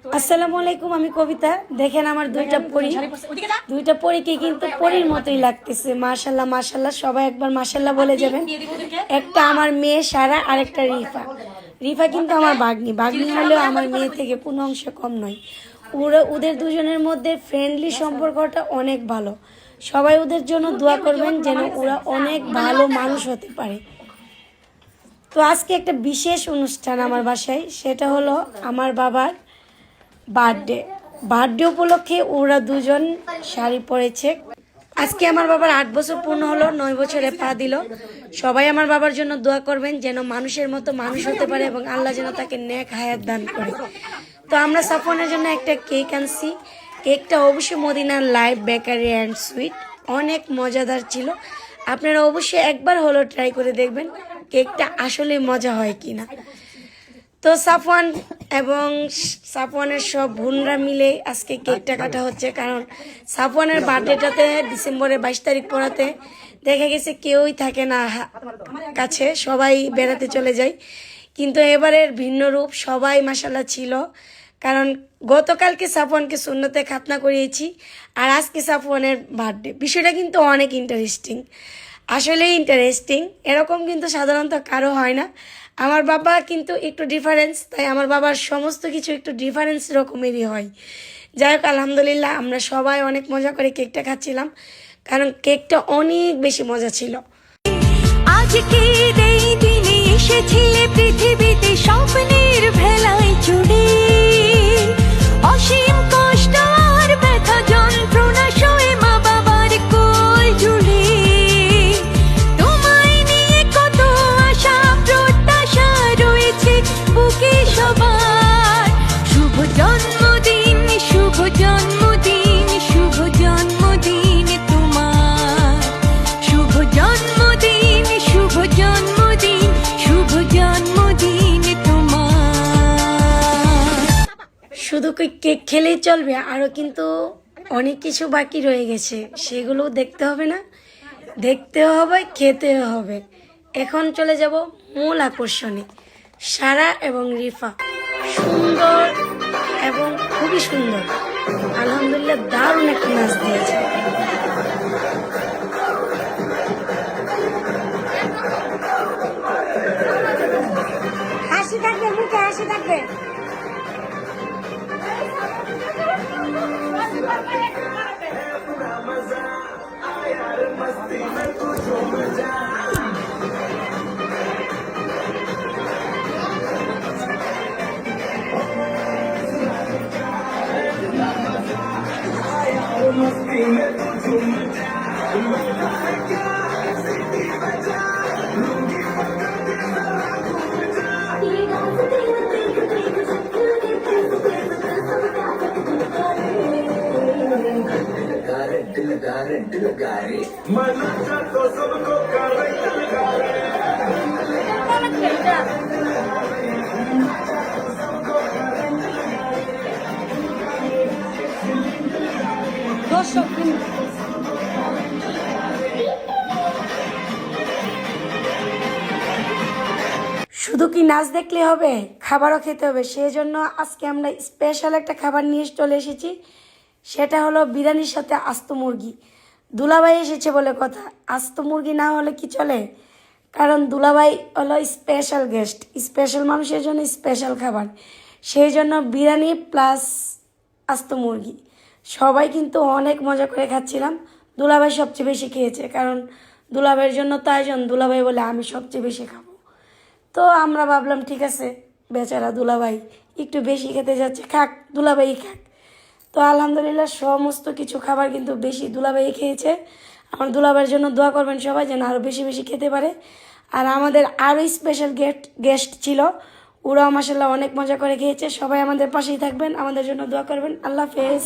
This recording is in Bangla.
আসসালামু আলাইকুম, আমি কবিতা। দেখেন আমার দুইটা পরীকে কিন্তু পরীর মতোই লাগতেছে। মাশাল্লাহ মাশাল্লাহ, সবাই একবার মাশাল্লাহ বলে যাবেন। একটা আমার মেয়ে সারা, আর একটা রিফা। রিফা কিন্তু আমার বাগ্নি হলেও আমার মেয়ে থেকে কোনো অংশ কম নয়। ওদের দুজনের মধ্যে ফ্রেন্ডলি সম্পর্কটা অনেক ভালো। সবাই ওদের জন্য দোয়া করবেন যেন ওরা অনেক ভালো মানুষ হতে পারে। তো আজকে একটা বিশেষ অনুষ্ঠান আমার বাসায়, সেটা হলো আমার বাবার বার্থডে উপলক্ষে ওরা দুজন শাড়ি পরেছে। আজকে আমার বাবার 8 বছর পূর্ণ হলো, 9 বছরে পা দিল। সবাই আমার বাবার জন্য দোয়া করবেন যেন মানুষের মতো মানুষ হতে পারে এবং আল্লাহ যেন তাকে নেক হায়াত দান করে। তো আমরা সাফওয়ানের জন্য একটা কেক আনছি। কেকটা অবশ্যই মদিনার লাইভ বেকারি অ্যান্ড সুইট, অনেক মজাদার ছিল। আপনারা অবশ্যই একবার হলো ট্রাই করে দেখবেন কেকটা আসলে মজা হয় কিনা। তো সাফওয়ান এবং সাফওয়ানের সব বোনরা মিলে আজকে কেকটা কাটা হচ্ছে, কারণ সাফওয়ানের বার্থডেটাতে ডিসেম্বরের 22 তারিখ পড়াতে দেখা গেছে কেউই থাকে না কাছে, সবাই বেড়াতে চলে যায়। কিন্তু এবারের ভিন্ন রূপ, সবাই মাশাল্লাহ ছিল। কারণ গতকালকে সাফওয়ানকে সুন্নতে খাতনা করিয়েছি, আর আজকে সাফওয়ানের বার্থডে। বিষয়টা কিন্তু অনেক ইন্টারেস্টিং, আসলেই ইন্টারেস্টিং। এরকম কিন্তু সাধারণত কারো হয় না। আমার বাবা কিন্তু একটু ডিফারেন্স, তাই আমার বাবার সমস্ত কিছু একটু ডিফারেন্স রকমেরই হয়। যাই হোক, আলহামদুলিল্লাহ আমরা সবাই অনেক মজা করে কেকটা খাচ্ছিলাম, কারণ কেকটা অনেক বেশি মজা ছিল। আজকে এই দিনে এসেছিলে পৃথিবীতে স্বপ্নের ভেলায় চড়ে, অসীম কষ্ট আর ব্যথা যন্ত্রণা সয়ে মা বাবার কোল জুড়ে। তোমায় নিয়ে কত আশা প্রত্যাশা রয়েছে বুকে সবার। শুভ জন্মদিন, শুভ জন্মদিন, শুভ জন্মদিন তোমার। শুভ জন্মদিন, শুভ জন্মদিন, শুভ জন্মদিন তোমার। শুধু কেক খেলেই চলবে, আরও কিন্তু অনেক কিছু বাকি রয়ে গেছে, সেগুলো দেখতে হবে না? দেখতেও হবে, খেতেও হবে। এখন চলে যাব মূল আকর্ষণে। সারা এবং রিফা সুন্দর এবং খুবই সুন্দর, আলহামদুলিল্লাহ দারুণ একটা নাচ দিয়েছে। হাসি থাকবে মুখে, হাসি থাকবে। দর্শক শুধু কি নাচ দেখলে হবে, খাবারও খেতে হবে। সেই জন্য আজকে আমরা স্পেশাল একটা খাবার নিয়ে চলে এসেছি, সেটা হলো বিরিয়ানির সাথে আস্ত মুরগি। দুলাভাই এসেছে বলে কথা, আস্ত মুরগি না হলে কি চলে? কারণ দুলাভাই হলো স্পেশাল গেস্ট, স্পেশাল মানুষের জন্য স্পেশাল খাবার। সেই জন্য বিরিয়ানি প্লাস আস্ত মুরগি। সবাই কিন্তু অনেক মজা করে খাচ্ছিলাম। দুলাভাই সবচেয়ে বেশি খেয়েছে, কারণ দুলাভাইয়ের জন্য তো আয়োজন। দুলাভাই বলে আমি সবচেয়ে বেশি খাবো। তো আমরা ভাবলাম ঠিক আছে, বেচারা দুলাভাই একটু বেশি খেতে যাচ্ছে, খাক, দুলাভাই খাক। তো আলহামদুলিল্লাহ সমস্ত কিছু খাবার কিন্তু বেশি দুলাভাই খেয়েছে। আমার দুলাভাইয়ের জন্য দোয়া করবেন সবাই যেন আরও বেশি বেশি খেতে পারে। আর আমাদের আরও স্পেশাল গেস্ট ছিল, ওরাও মাসাল্লাহ অনেক মজা করে খেয়েছে। সবাই আমাদের পাশেই থাকবেন, আমাদের জন্য দোয়া করবেন। আল্লাহ হাফেজ।